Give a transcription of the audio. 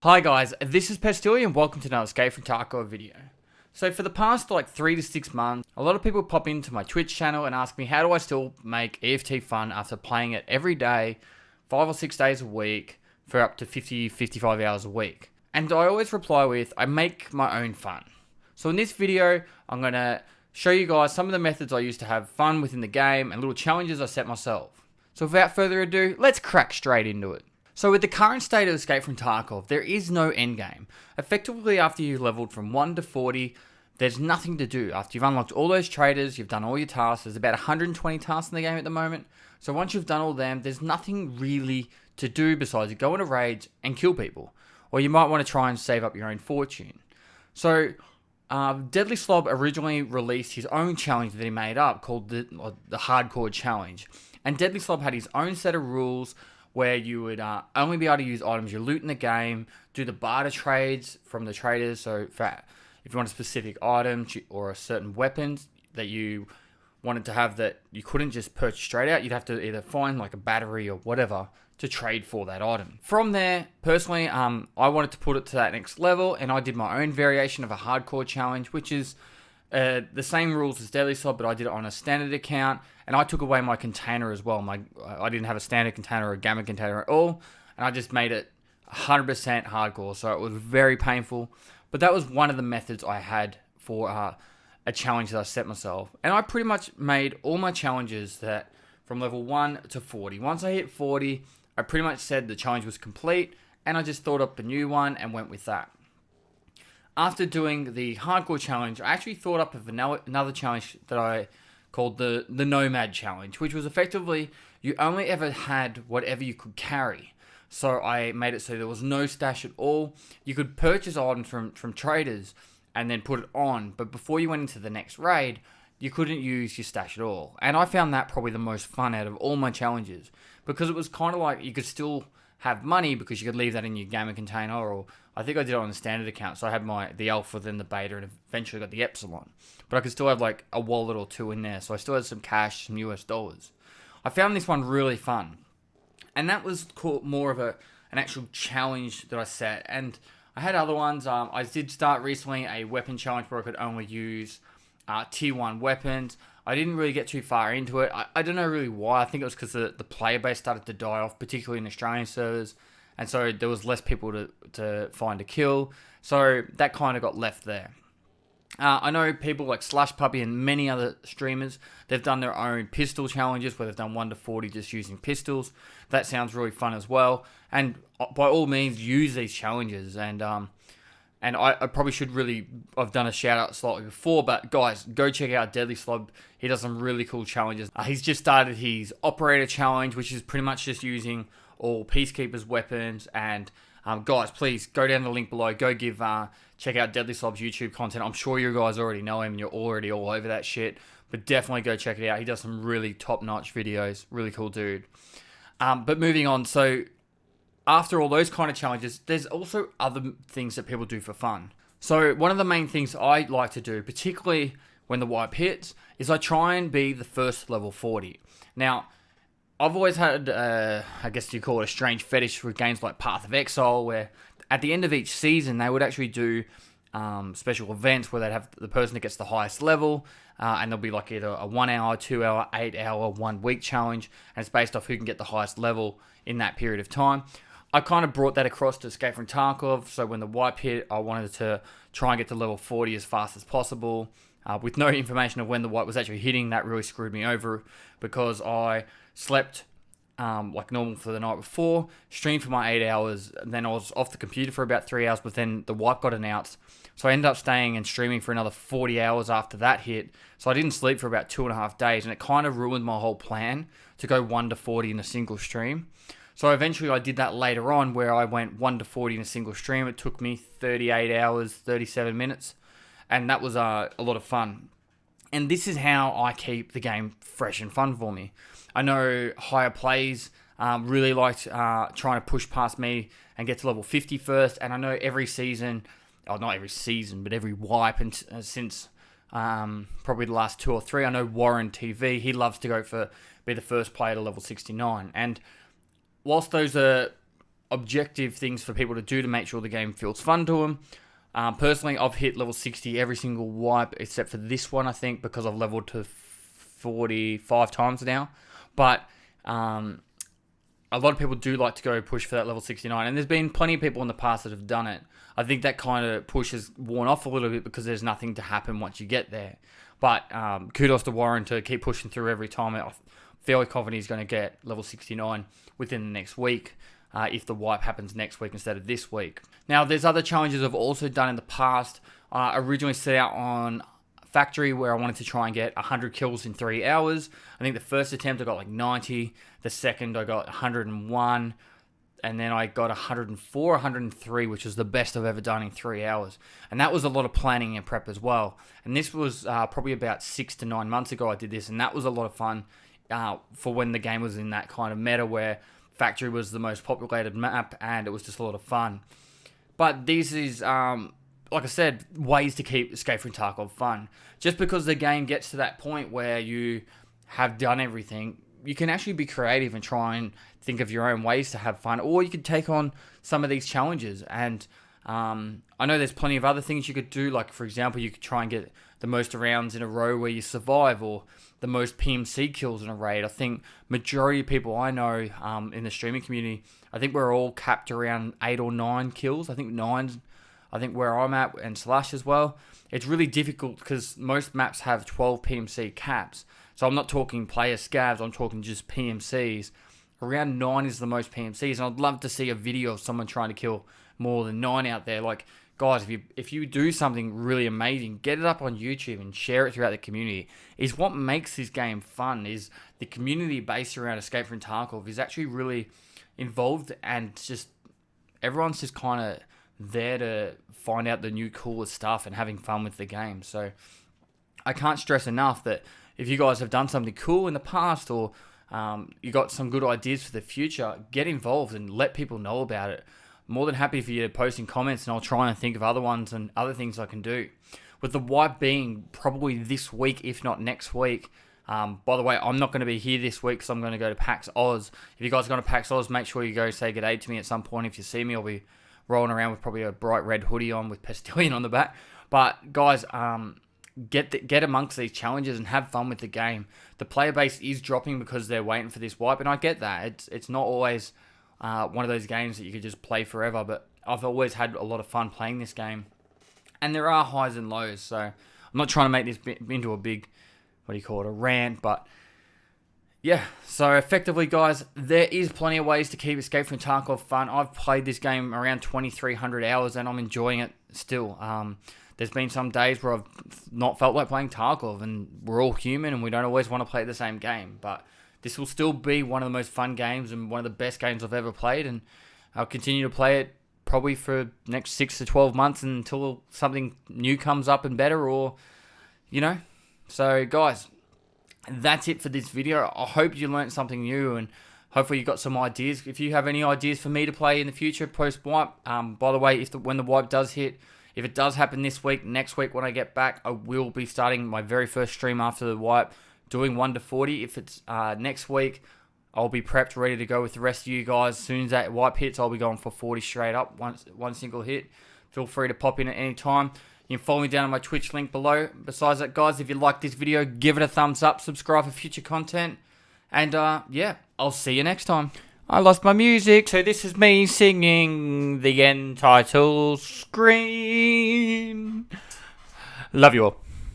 Hi guys, this is Pestily and welcome to another Escape from Tarkov video. So for the past 3 to 6 months, a lot of people pop into my Twitch channel and ask me how do I still make EFT fun after playing it every day, 5 or 6 days a week, for up to 55 hours a week. And I always reply with, I make my own fun. So in this video, I'm going to show you guys some of the methods I use to have fun within the game and little challenges I set myself. So without further ado, let's crack straight into it. So with the current state of Escape from Tarkov, there is no endgame. Effectively, after you've leveled from 1 to 40, there's nothing to do. After you've unlocked all those traders, you've done all your tasks, there's about 120 tasks in the game at the moment. So once you've done all them, there's nothing really to do besides go into raids and kill people. Or you might want to try and save up your own fortune. So Deadly Slob originally released his own challenge that he made up called the Hardcore Challenge. And Deadly Slob had his own set of rules where you would only be able to use items you loot in the game, do the barter trades from the traders. So if you want a specific item or a certain weapon that you wanted to have that you couldn't just purchase straight out, you'd have to either find like a battery or whatever to trade for that item. From there, personally, I wanted to put it to that next level, and I did my own variation of a hardcore challenge, which is the same rules as Deadly Slob, but I did it on a standard account, and I took away my container as well. I didn't have a standard container or a gamma container at all, and I just made it 100% hardcore, so it was very painful. But that was one of the methods I had for a challenge that I set myself, and I pretty much made all my challenges that from level 1 to 40. Once I hit 40, I pretty much said the challenge was complete, and I just thought up a new one and went with that. After doing the hardcore challenge, I actually thought up of another challenge that I called the Nomad Challenge, which was effectively you only ever had whatever you could carry. So I made it so there was no stash at all. You could purchase items from traders and then put it on, but before you went into the next raid, you couldn't use your stash at all. And I found that probably the most fun out of all my challenges, because it was kind of like you could still have money because you could leave that in your gamma container, or I think I did it on the standard account, so I had the alpha, then the beta, and eventually got the epsilon. But I could still have like a wallet or two in there, so I still had some cash, some US dollars. I found this one really fun, and that was more of an actual challenge that I set. And I had other ones. I did start recently a weapon challenge where I could only use tier 1 weapons. I didn't really get too far into it. I don't know really why. I think it was because the player base started to die off, particularly in Australian servers. And so there was less people to find to kill. So that kind of got left there. I know people like Slush Puppy and many other streamers, they've done their own pistol challenges where they've done 1 to 40 just using pistols. That sounds really fun as well. And by all means, use these challenges. And I probably should I've done a shout out slightly before, but guys, go check out Deadly Slob. He does some really cool challenges. He's just started his Operator Challenge, which is pretty much just using all Peacekeepers weapons. And guys, please go down the link below. Go check out Deadly Slob's YouTube content. I'm sure you guys already know him and you're already all over that shit, but definitely go check it out. He does some really top-notch videos. Really cool dude. But moving on, so after all those kind of challenges, there's also other things that people do for fun. So one of the main things I like to do, particularly when the wipe hits, is I try and be the first level 40. Now, I've always had, I guess you call it a strange fetish with games like Path of Exile, where at the end of each season, they would actually do special events where they'd have the person that gets the highest level, and there'll be like either a 1 hour, 2 hour, 8 hour, 1 week challenge, and it's based off who can get the highest level in that period of time. I kind of brought that across to Escape from Tarkov, so when the wipe hit, I wanted to try and get to level 40 as fast as possible. With no information of when the wipe was actually hitting, that really screwed me over, because I slept like normal for the night before, streamed for my 8 hours, and then I was off the computer for about 3 hours, but then the wipe got announced. So I ended up staying and streaming for another 40 hours after that hit. So I didn't sleep for about 2.5 days, and it kind of ruined my whole plan to go 1 to 40 in a single stream. So eventually I did that later on, where I went 1 to 40 in a single stream. It took me 38 hours, 37 minutes, and that was a lot of fun. And this is how I keep the game fresh and fun for me. I know higher plays really liked trying to push past me and get to level 50 first, and I know every season, not every season, but every wipe, and since probably the last 2 or 3, I know Warren TV, he loves to be the first player to level 69, and whilst those are objective things for people to do to make sure the game feels fun to them. Personally, I've hit level 60 every single wipe except for this one, I think, because I've leveled to 45 times now. But a lot of people do like to go push for that level 69, and there's been plenty of people in the past that have done it. I think that kind of push has worn off a little bit because there's nothing to happen once you get there. But kudos to Warren to keep pushing through every time. I'm fairly confident he's going to get level 69 within the next week. If the wipe happens next week instead of this week. Now, there's other challenges I've also done in the past. I originally set out on Factory where I wanted to try and get 100 kills in 3 hours. I think the first attempt I got like 90. The second I got 101. And then I got 104, 103, which is the best I've ever done in 3 hours. And that was a lot of planning and prep as well. And this was probably about 6 to 9 months ago I did this. And that was a lot of fun for when the game was in that kind of meta where Factory was the most populated map, and it was just a lot of fun. But this is, like I said, ways to keep Escape from Tarkov fun. Just because the game gets to that point where you have done everything, you can actually be creative and try and think of your own ways to have fun. Or you could take on some of these challenges. And I know there's plenty of other things you could do. Like, for example, you could try and get the most rounds in a row where you survive, or the most PMC kills in a raid. I think majority of people I know in the streaming community, I think we're all capped around 8 or 9 kills. I think 9, I think where I'm at, and Slash as well. It's really difficult because most maps have 12 PMC caps. So I'm not talking player scavs, I'm talking just PMCs. Around 9 is the most PMCs, and I'd love to see a video of someone trying to kill more than 9 out there. Like, guys, if you do something really amazing, get it up on YouTube and share it throughout the community. Is what makes this game fun. Is the community based around Escape from Tarkov is actually really involved, and just everyone's just kind of there to find out the new coolest stuff and having fun with the game. So I can't stress enough that if you guys have done something cool in the past, or you got some good ideas for the future, get involved and let people know about it. More than happy for you to post in comments, and I'll try and think of other ones and other things I can do. With the wipe being probably this week, if not next week. By the way, I'm not going to be here this week because I'm going to go to PAX Oz. If you guys are going to PAX Oz, make sure you go say good day to me at some point. If you see me, I'll be rolling around with probably a bright red hoodie on with Pestily on the back. But guys, get amongst these challenges and have fun with the game. The player base is dropping because they're waiting for this wipe, and I get that. It's not always one of those games that you could just play forever, but I've always had a lot of fun playing this game. And there are highs and lows, so I'm not trying to make this into a big, a rant, but yeah. So effectively, guys, there is plenty of ways to keep Escape from Tarkov fun. I've played this game around 2,300 hours, and I'm enjoying it still. There's been some days where I've not felt like playing Tarkov, and we're all human, and we don't always want to play the same game, but this will still be one of the most fun games and one of the best games I've ever played, and I'll continue to play it probably for the next 6 to 12 months until something new comes up and better, or, So, guys, that's it for this video. I hope you learned something new, and hopefully you got some ideas. If you have any ideas for me to play in the future post-wipe, by the way, when the wipe does hit, if it does happen this week, next week when I get back, I will be starting my very first stream after the wipe, doing 1 to 40. If it's next week, I'll be prepped, ready to go with the rest of you guys. As soon as that wipe hits, I'll be going for 40 straight up, one single hit. Feel free to pop in at any time. You can follow me down on my Twitch link below. Besides that, guys, if you like this video, give it a thumbs up, subscribe for future content, and yeah, I'll see you next time. I lost my music, so this is me singing the end title screen. Love you all.